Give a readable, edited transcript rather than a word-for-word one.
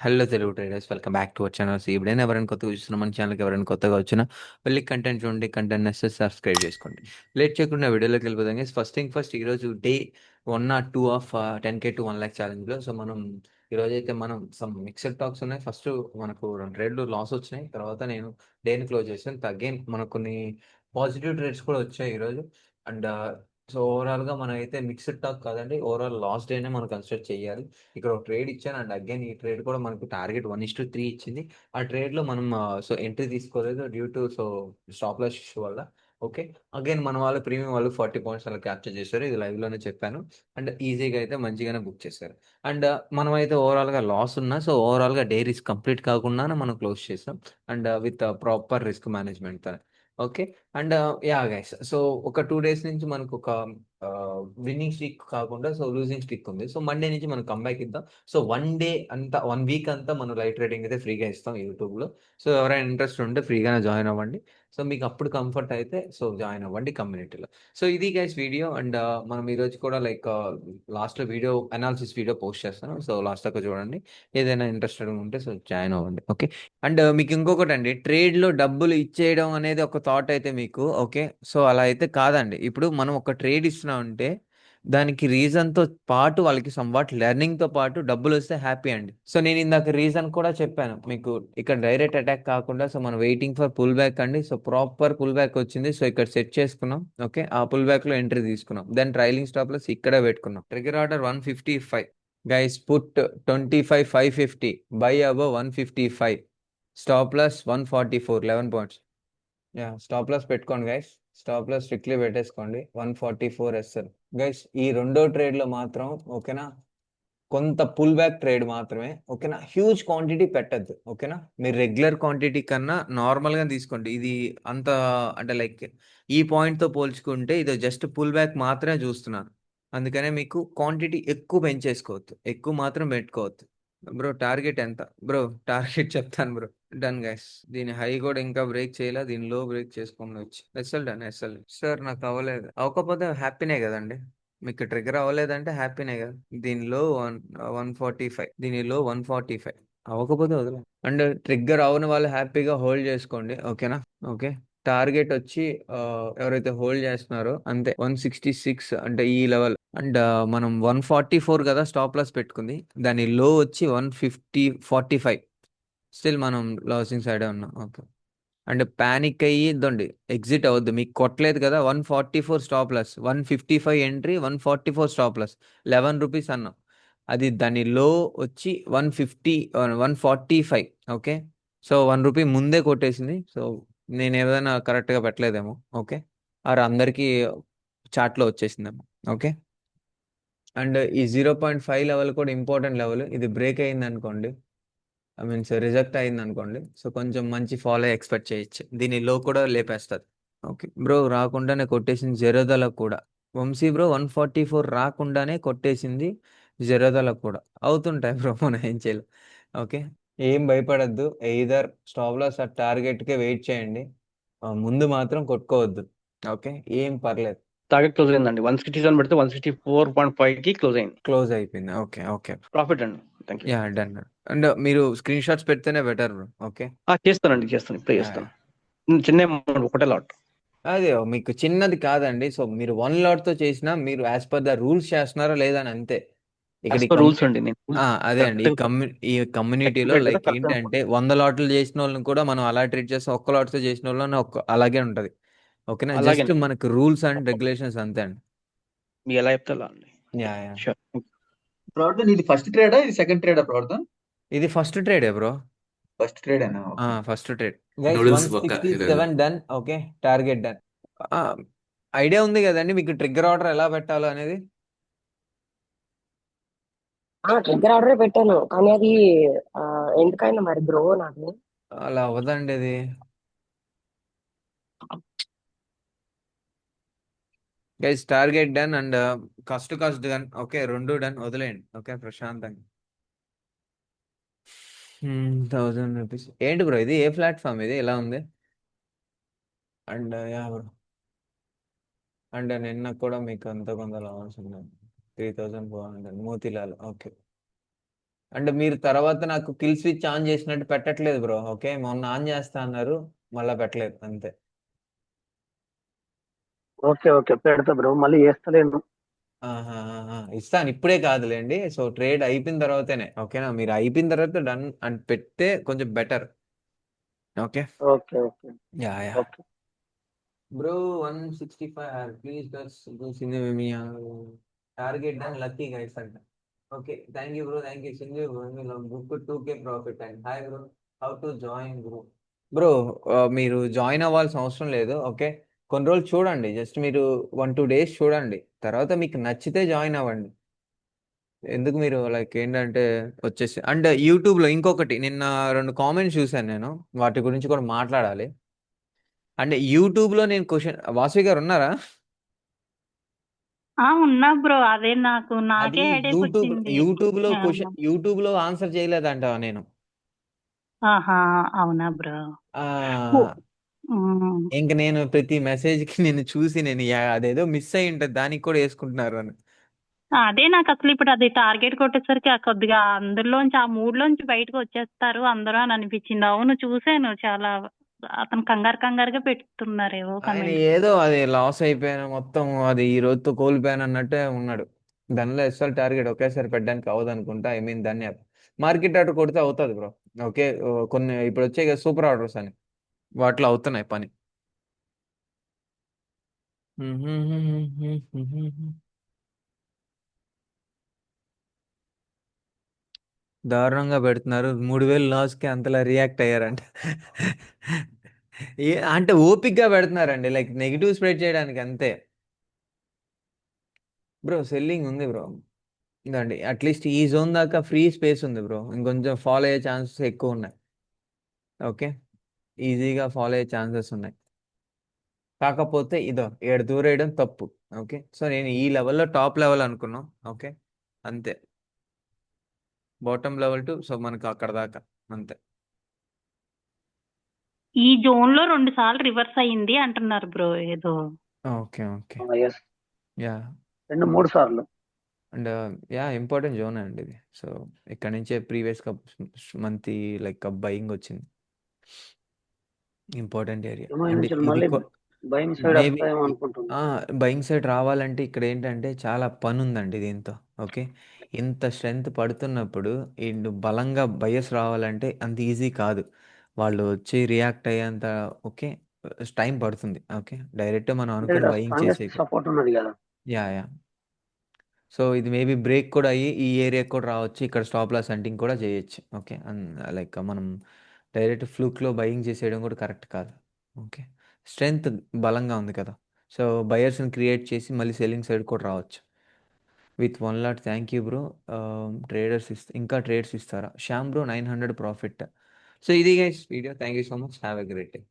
Hello Telugu traders, welcome back to our channel. ఇప్పుడైనా ఎవరైనా కొత్తగా చూస్తున్నా మన ఛానల్కి ఎవరైనా కొత్తగా వచ్చినా వెళ్ళి కంటెంట్ చూడండి, కంటెంట్ నచ్చితే సబ్స్క్రైబ్ చేసుకోండి. లేట్ చేయకుండా వీడియోలోకి వెళ్ళిపోతాం. ఫస్ట్ థింగ్ ఫస్ట్, ఈరోజు day 1 or 2 of 10K to 1 lakh ఛాలెంజ్లో. సో మనం ఈరోజు అయితే మనం సమ్ మిక్సర్ టాక్స్ ఉన్నాయి. ఫస్ట్ మనకు 2 ట్రేడ్లు లాస్ వచ్చినాయి, తర్వాత నేను డేని క్లోజ్ చేశాను. అగైన్ మనకు కొన్ని పాజిటివ్ ట్రేడ్స్ కూడా వచ్చాయి ఈరోజు. అండ్ సో ఓవరాల్గా మనం అయితే మిక్స్డ్ టాక్ కాదండి, ఓవరాల్ లాస్ట్ డేనే మనం కన్సిడర్ చేయాలి. ఇక్కడ ఒక ట్రేడ్ ఇచ్చాను, అండ్ అగైన్ ఈ ట్రేడ్ కూడా మనకు టార్గెట్ 1:3 ఇచ్చింది. ఆ ట్రేడ్లో మనం సో ఎంట్రీ తీసుకోలేదు due to so stop loss issue వల్ల. ఓకే, అగైన్ మన వాళ్ళు ప్రీమియం వాళ్ళు 40 పాయింట్స్ అలా క్యాప్చర్ చేశారు. ఇది లైవ్లోనే చెప్పాను. అండ్ ఈజీగా అయితే మంచిగానే బుక్ చేశారు. అండ్ మనం అయితే ఓవరాల్గా లాస్ ఉన్నా, సో ఓవరాల్గా డే రిస్క్ కంప్లీట్ కాకుండా మనం క్లోజ్ చేసాం. And with proper risk management. Okay. And yeah guys, so ఒక 2 days నుంచి మనకు ఒక విన్నింగ్ స్ట్రీక్ కాకుండా సో లూజింగ్ స్ట్రీక్ ఉంది. సో మండే నుంచి మనం కంబ్యాక్ ఇద్దాం. సో 1 day అంతా 1 week అంతా మనం లైవ్ ట్రేడింగ్ అయితే ఫ్రీగా ఇస్తాం యూట్యూబ్లో. సో ఎవరైనా ఇంట్రెస్ట్ ఉంటే ఫ్రీగానే జాయిన్ అవ్వండి. సో మీకు అప్పుడు కంఫర్ట్ అయితే సో జాయిన్ అవ్వండి కమ్యూనిటీలో. సో ఇది గైస్ వీడియో. అండ్ మనం ఈరోజు కూడా లైక్ లాస్ట్లో వీడియో అనాలిసిస్ వీడియో పోస్ట్ చేస్తాను. సో లాస్ట్ దాకా చూడండి. ఏదైనా ఇంట్రెస్టెడ్ ఉంటే సో జాయిన్ అవ్వండి. ఓకే. అండ్ మీకు ఇంకొకటి అండి, ట్రేడ్లో డబ్బులు ఇచ్చేయడం అనేది ఒక థాట్ అయితే మీకు ఓకే. సో అలా అయితే కాదండి. ఇప్పుడు మనం ఒక ట్రేడ్ ఇస్తున్నామంటే దానికి రీజన్తో పాటు వాళ్ళకి సంవాట్ లెర్నింగ్తో పాటు డబ్బులు వస్తే హ్యాపీ అండి. సో నేను ఇందాక రీజన్ కూడా చెప్పాను మీకు. ఇక్కడ డైరెక్ట్ అటాక్ కాకుండా సో మనం వెయిటింగ్ ఫర్ పుల్ బ్యాక్ అండి. సో ప్రాపర్ పుల్ బ్యాక్ వచ్చింది. సో ఇక్కడ సెట్ చేసుకున్నాం. ఓకే, ఆ పుల్ బ్యాక్లో ఎంట్రీ తీసుకున్నాం. దెన్ ట్రైలింగ్ స్టాప్లెస్ ఇక్కడే పెట్టుకున్నాం. Trigger order 155. Guys put 25,550, buy above 155. Stop loss 144, 11 points. Yeah, stop loss పెట్టుకోండి గైస్. స్టాప్ లాస్ స్ట్రిక్ట్లీ పెట్టేసుకోండి 144 ఎస్ఎల్. గైస్ ఈ రెండో ట్రేడ్లో మాత్రం ఓకేనా, కొంత పుల్ బ్యాక్ ట్రేడ్ మాత్రమే ఓకేనా. హ్యూజ్ క్వాంటిటీ పెట్టద్దు ఓకేనా. మీరు రెగ్యులర్ క్వాంటిటీ కన్నా నార్మల్గా తీసుకోండి. ఇది అంత అంటే లైక్ ఈ పాయింట్తో పోల్చుకుంటే ఇది జస్ట్ పుల్ బ్యాక్ మాత్రమే చూస్తున్నాను. అందుకనే మీకు క్వాంటిటీ ఎక్కువ పెంచేసుకోవద్దు, ఎక్కువ మాత్రం పెట్టుకోవద్దు. బ్రో టార్గెట్ ఎంత బ్రో? టార్గెట్ చెప్తాను బ్రో. డన్ గైస్, దీని హై కూడా ఇంకా బ్రేక్ చేయలే, దీని లో బ్రేక్ చేసుకోండి వచ్చి. ఎస్ఎల్ డన్, ఎస్ఎల్ సార్ నాకు అవ్వలేదు. అవ్వకపోతే హ్యాపీనే కదండి. మీకు ట్రిగర్ అవ్వలేదంటే హ్యాపీనే కదా. దీనిలో 145, దీనిలో 145. అవ్వకపోతే వదిలే. అండ్ ట్రిగ్గర్ అవని వాళ్ళు హ్యాపీగా హోల్డ్ చేసుకోండి ఓకేనా. ఓకే, టార్గెట్ వచ్చి ఎవరైతే హోల్డ్ చేస్తున్నారో అంతే 166 అంటే ఈ లెవెల్. అండ్ మనం 144 కదా స్టాప్ లాస్ పెట్టుకుంది, దాని లో వచ్చి 150, 45. స్టిల్ మనం లాసింగ్ సైడే ఉన్నాం. ఓకే, అండ్ ప్యానిక్ అయ్యి ఇద్దండి, ఎగ్జిట్ అవద్దు. మీకు కొట్టలేదు కదా 144 stop loss, 155 entry, 144 stop loss, ₹11 అన్నాం. అది దాని లో వచ్చి 145. ఓకే, సో ₹1 ముందే కొట్టేసింది. సో నేను ఏదైనా కరెక్ట్గా పెట్టలేదేమో. ఓకే, ఆర్ అందరికీ చాట్లో వచ్చేసిందేమో. ఓకే, అండ్ ఈ 0.5 లెవెల్ కూడా ఇంపార్టెంట్ లెవెల్. ఇది బ్రేక్ అయింది అనుకోండి, ఐ మీన్స్ రిజెక్ట్ అయింది అనుకోండి, సో కొంచెం మంచి ఫాలో ఎక్స్పెక్ట్ చేయొచ్చు. దీని లో కూడా లేపేస్తుంది. ఓకే బ్రో, రాకుండానే కొట్టేసింది జెరోదాలో కూడా. వంశీ బ్రో 144 రాకుండానే కొట్టేసింది జెరోదాలో కూడా. అవుతుంటాయి బ్రో, మనం ఏం చేయలేం. ఓకే, ఏం భయపడద్దు. ఎయిదర్ స్టాప్ లాస్ ఆ టార్గెట్కే వెయిట్ చేయండి, ముందు మాత్రం కొట్టుకోవద్దు. ఓకే, ఏం పర్లేదు. టార్గెట్ క్లోజ్ అయిందండి. 167 పెడితే 164.5 కి క్లోజ్ అయింది. క్లోజ్ అయిపోయింది. ఓకే ఓకే, ప్రాఫిట్ అండి. Thank you. Yeah done. And మీరు స్క్రీన్ షాట్స్ పెడితేనే బెటర్ బ్రో. ఓకే, చేస్తానండి, చేస్తాను, ఇప్పుడే యా చేస్తాను. చిన్న అమౌంట్, ఒకటే లాట్. అదే మీకు చిన్నది కాదండి. సో మీరు 1 lot తో చేసినా మీరు యాజ్ పర్ ద రూల్స్ చేస్తున్నారా లేదా అని అంతే. ఇక్కడ యాజ్ ఈ పర్ రూల్స్ కమ్యూ అండి. నేను అదే అండి, కరెక్ట్ ఈ కమ్యూనిటీలో కదా, లైక్ కరెక్ట్ ఏంటంటే 100 lots చేసిన వాళ్ళని కూడా మనం అలా ట్రీట్ చేస్తాం, ఒక్క లాట్తో చేసిన వాళ్ళని అలాగే ఉంటుంది. ఓకేనా, అలాగే జస్ట్ మనకు రూల్స్ అండ్ రెగ్యులేషన్స్ అంతే అండి. మీకు ఎలా చెప్తే అలా అండి. Yeah yeah, sure. ప్రవర్తన్ ఇది ఫస్ట్ ట్రేడా ఇది సెకండ్ ట్రేడా ప్రవర్తన్? ఇది ఫస్ట్ ట్రేడే బ్రో. ఫస్ట్ ట్రేడేనా? Okay. First trade guys. Noodles పక్క ఈరోజు 167 done. Okay, target done. Idea ఉంది కదండి మీకు ట్రిగ్గర్ ఆర్డర్ ఎలా పెట్టాలో అనేది. ట్రిగ్గర్ ఆర్డర్ పెట్టాను, కానీ అది ఎందుకైనా మరి బ్రో నాకు అలా అవ్వదండి అది. Guys target done and cost done. Okay, రెండు డన్, వదిలేయండి. ఓకే, ప్రశాంతంగా. ₹1000. ఏంటి బ్రో ఇది, ఏ ప్లాట్ఫామ్ ఇది ఇలా ఉంది? అండ్ యా బ్రో, అండ్ నిన్న కూడా మీకు అంత కొంత లాస్ ఉంది. 3,400 మోతీలాల్. ఓకే, అంటే మీరు తర్వాత నాకు కిల్ స్విచ్ ఆన్ చేసినట్టు పెట్టట్లేదు బ్రో. ఓకే, మొన్న ఆన్ చేస్తా అన్నారు, మళ్ళీ పెట్టలేదు అంతే. ఓకే ఓకే, పెడతా బ్రో, మళ్ళీ చేస్తలేను. ఇస్తాను, ఇప్పుడే కాదులేండి. సో ట్రేడ్ అయిపోయిన తర్వాతనే, ఓకేనా? మీరు అయిపోయిన తర్వాత డన్ అని పెడితే కొంచెం better. Okay. Okay okay ya ya okay. Bro. 165 please Sindhu target done lucky guys అంట. Okay, thank you bro, thank you Sindhu. Book 2K profit and hi bro, how to join bro? Bro, మీరు join అవ్వాల్సిన అవసరం లేదు. Okay, కొన్ని రోజులు చూడండి, just మీరు 1-2 days చూడండి, తర్వాత మీకు నచ్చితే జాయిన్ అవ్వండి. ఎందుకు మీరు లైక్ ఏంటంటే వచ్చేసి. అండ్ యూట్యూబ్లో ఇంకొకటి, నిన్న 2 కామెంట్స్ చూశాను నేను, వాటి గురించి కూడా మాట్లాడాలి. అంటే యూట్యూబ్లో నేను క్వశ్చన్, వాసవి గారు ఉన్నారా? ఉన్నా బ్రో. అదే అది నాకే హెడేక్ యూట్యూబ్ వచ్చింది. యూట్యూబ్లో క్వశ్చన్, యూట్యూబ్లో ఆన్సర్ చేయలేదంట నేను. ఆహా, అవునా బ్రో? ఆ, ఉమ్. ఇంక నేను ప్రతి మెసేజ్కి నేను చూసి నేను అదేదో మిస్ అయి ఉంటుంది, దానికి కూడా వేసుకుంటున్నారు అని. అదే నాకు అసలు ఇప్పుడు అది టార్గెట్ కొట్టేసరికి కొద్దిగా అందులోంచి ఆ మూడ్లోంచి బయటకు వచ్చేస్తారు అందరూ అని అనిపించింది. అవును, చూసాను చాలా. అతను కంగారు కంగారుగా పెడుతున్నారేవో ఆయన కమెంట్. ఏదో అది లాస్ అయిపోయాను మొత్తం, అది ఈ రోజుతో కోల్పోయాను అన్నట్టే ఉన్నాడు. దానిలో ఎస్ఎల్ టార్గెట్ ఒకేసారి పెట్టడానికి అవ్వదు అనుకుంటా. ఐ మీన్ దాన్ని మార్కెట్ ఆర్డర్ కొడితే అవుతుంది బ్రో. ఓకే, కొన్ని ఇప్పుడు వచ్చాయి కదా సూపర్ ఆర్డర్స్ అని, వాటిలో అవుతున్నాయి పని. దారుణంగా పెడుతున్నారు. 3000 లాస్కి అంతలా రియాక్ట్ అయ్యారంట. అంటే ఓపిక్గా పెడుతున్నారండి, లైక్ నెగిటివ్ స్ప్రెడ్ చేయడానికి అంతే. బ్రో సెల్లింగ్ ఉంది బ్రో, ఇదండి అట్లీస్ట్ ఈ జోన్ దాకా ఫ్రీ స్పేస్ ఉంది బ్రో. ఇంకొంచెం ఫాలో అయ్యే ఛాన్సెస్ ఎక్కువ ఉన్నాయి. ఓకే, ఈజీగా ఫాలో అయ్యే ఛాన్సెస్ ఉన్నాయి. కాకపోతే ఇదో ఏడు దూరేయడం తప్పు. ఓకే, సో నేను ఈ లెవెల్లో టాప్ లెవెల్ అనుకున్నాం. ఓకే, అంతే. బాటమ్ లెవెల్ టు సో మనకు అక్కడ దాకా అంతే. ఈ జోన్ లో 2 సార్లు రివర్స్ అయింది అంటున్నారు బ్రో ఏదో. Okay okay. ఎస్, యా 2-3 సార్లు. అండ్ యా ఇంపార్టెంట్ జోన్ అండి ఇది. సో ఇక్కడ నుంచే ప్రీవియస్ మంత్ లైక్ బయింగ్ వచ్చింది, ఇంపార్టెంట్ ఏరియా. ఏమో అండ్ నుంచి ఇది మళ్ళీ బయింగ్ సైడ్ మేబీ వస్తాయేమో అనుకుంటున్నా. బయింగ్ సైడ్ రావాలంటే ఇక్కడ ఏంటంటే చాలా పని ఉందండి దీంతో. ఓకే, ఇంత స్ట్రెంగ్త్ పడుతున్నప్పుడు బలంగా బయస్ రావాలంటే అంత ఈజీ కాదు. వాళ్ళు వచ్చి రియాక్ట్ అయ్యేంత ఓకే టైం పడుతుంది. ఓకే, డైరెక్ట్ మనం అంటే అనుకుని ఇక్కడ బయింగ్ స్ట్రాంగెస్ట్ చేసే. సపోర్ట్ ఉన్నది కదా. యా యా సో ఇది మేబీ బ్రేక్ కూడా అయ్యి ఈ ఏరియాకి కూడా రావచ్చు. ఇక్కడ స్టాప్ లాస్ హంటింగ్ కూడా చేయొచ్చు. ఓకే, లైక్ మనం డైరెక్ట్ ఫ్లూక్లో బయింగ్ చేసేయడం కూడా కరెక్ట్ కాదు. ఓకే, స్ట్రెంగ్త్ బలంగా ఉంది కదా, సో బయర్స్ని క్రియేట్ చేసి మళ్ళీ సెల్లింగ్ సైడ్ కూడా రావచ్చు. With 1 lot thank you bro. Traders ఇంకా ట్రేడ్స్ ఇస్తారా? Shyam bro 900 profit. సో ఇది guys video, thank you so much, have a great day.